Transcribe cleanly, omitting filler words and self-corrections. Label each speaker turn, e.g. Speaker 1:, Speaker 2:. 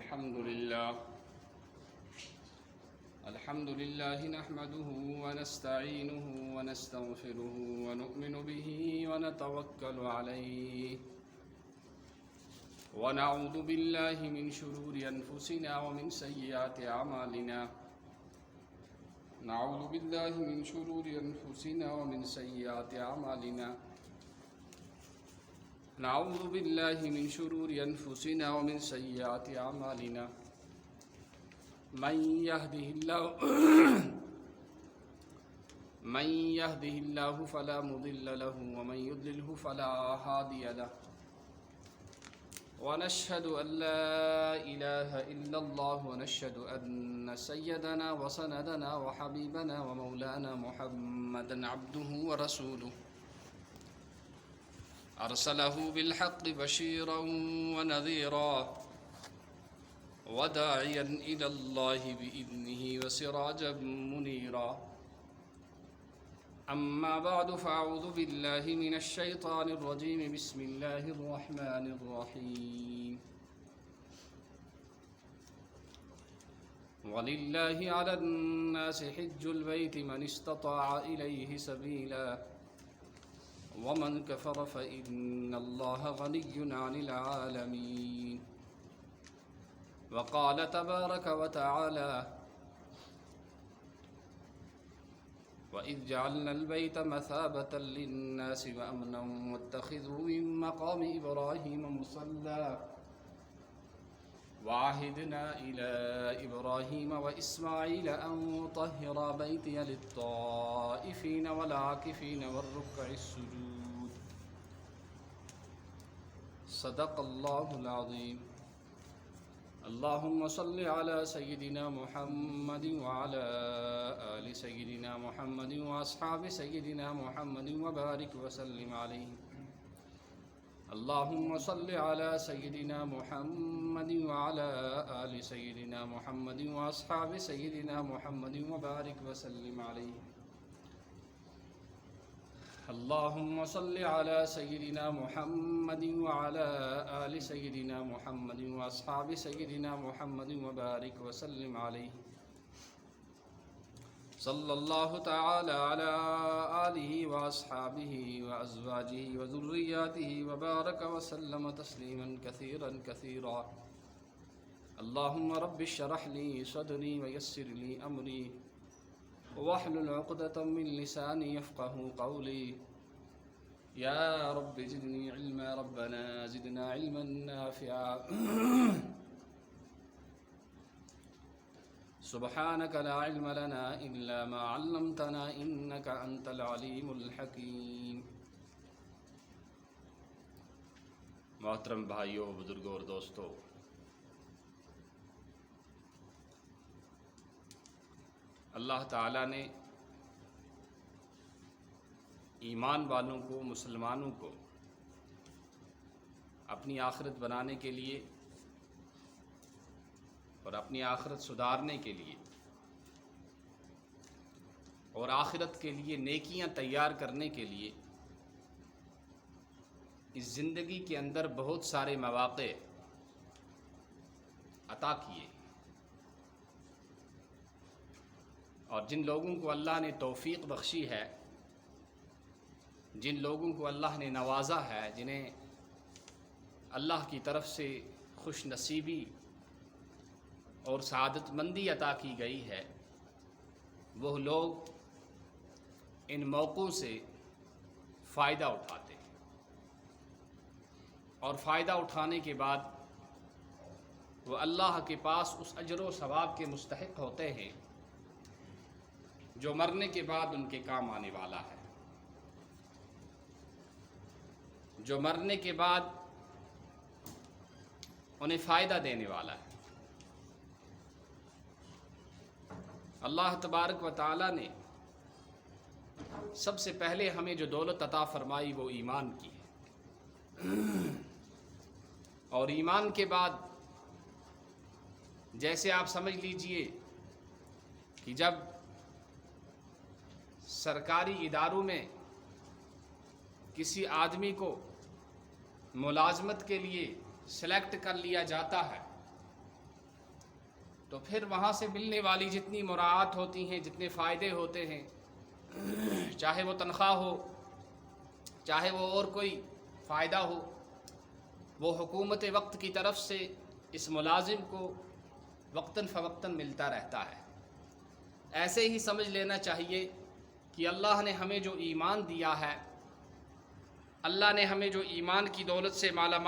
Speaker 1: الحمد لله نحمده ونستعينه ونستغفره ونؤمن به ونتوكل عليه ونعوذ بالله من شرور أنفسنا ومن سيئات أعمالنا نعوذ بالله من شرور أنفسنا ومن سيئات أعمالنا نعوذ بالله من شرور أنفسنا ومن سيئات أعمالنا من يهده الله فلا مضل له ومن يضلله فلا هادي له ونشهد أن لا إله إلا الله ونشهد أن سيدنا وسندنا وحبيبنا ومولانا محمدا عبده ورسوله أرسله بالحق بشيرا ونذيرا وداعيا إلى الله بإذنه وسراجا منيرا أما بعد فأعوذ بالله من الشيطان الرجيم بسم الله الرحمن الرحيم ولله على الناس حج البيت من استطاع إليه سبيلا ومن كفر فإن الله غني عن العالمين وقال تبارك وتعالى وإذ جعلنا البيت مثابة للناس وأمنا واتخذوا من مقام إبراهيم مصلى وعهدنا إلى إبراهيم وإسماعيل أن طهر بيتي للطائفين والعاكفين والركع السجود صدق الله العظيم اللهم صل على سيدنا محمد وعلى آل سيدنا محمد وأصحاب سيدنا محمد وبارك وسلم عليه اللهم صل على سيدنا محمد وعلى آل سيدنا محمد وأصحاب سيدنا محمد وبارك وسلم عليه اللهم صل على سيدنا محمد وعلى آل سيدنا محمد وأصحاب سيدنا محمد وبارك وسلم عليه صلى الله تعالى على آله وأصحابه وأزواجه وذرياته وبارك وسلم تسليما كثيرا كثيرا اللهم رب اشرح لي صدري ويسر لي أمري واحلل عقدة من لساني يفقه قولي يا رب زدني علما ربنا زدنا علما نافعا سبحانك لا علم لنا إلا ما علمتنا إنك أنت العليم الحكيم محترم بھائیوں، بزرگوں اور دوستوں، اللہ تعالیٰ نے ایمان والوں کو، مسلمانوں کو اپنی آخرت بنانے کے لیے اور اپنی آخرت سدھارنے کے لیے اور آخرت کے لیے نیکیاں تیار کرنے کے لیے اس زندگی کے اندر بہت سارے مواقع عطا کیے، اور جن لوگوں کو اللہ نے توفیق بخشی ہے، جن لوگوں کو اللہ نے نوازا ہے، جنہیں اللہ کی طرف سے خوش نصیبی اور سعادت مندی عطا کی گئی ہے، وہ لوگ ان موقعوں سے فائدہ اٹھاتے ہیں، اور فائدہ اٹھانے کے بعد وہ اللہ کے پاس اس اجر و ثواب کے مستحق ہوتے ہیں جو مرنے کے بعد ان کے کام آنے والا ہے، جو مرنے کے بعد انہیں فائدہ دینے والا ہے۔ اللہ تبارک و تعالی نے سب سے پہلے ہمیں جو دولت عطا فرمائی وہ ایمان کی ہے، اور ایمان کے بعد جیسے آپ سمجھ لیجئے کہ جب سرکاری اداروں میں کسی آدمی کو ملازمت کے لیے سلیکٹ کر لیا جاتا ہے تو پھر وہاں سے ملنے والی جتنی مراعات ہوتی ہیں، جتنے فائدے ہوتے ہیں، چاہے وہ تنخواہ ہو، چاہے وہ اور کوئی فائدہ ہو، وہ حکومت وقت کی طرف سے اس ملازم کو وقتاً فوقتاً ملتا رہتا ہے۔ ایسے ہی سمجھ لینا چاہیے کہ اللہ نے ہمیں جو ایمان دیا ہے، اللہ نے ہمیں جو ایمان کی دولت سے مالا مال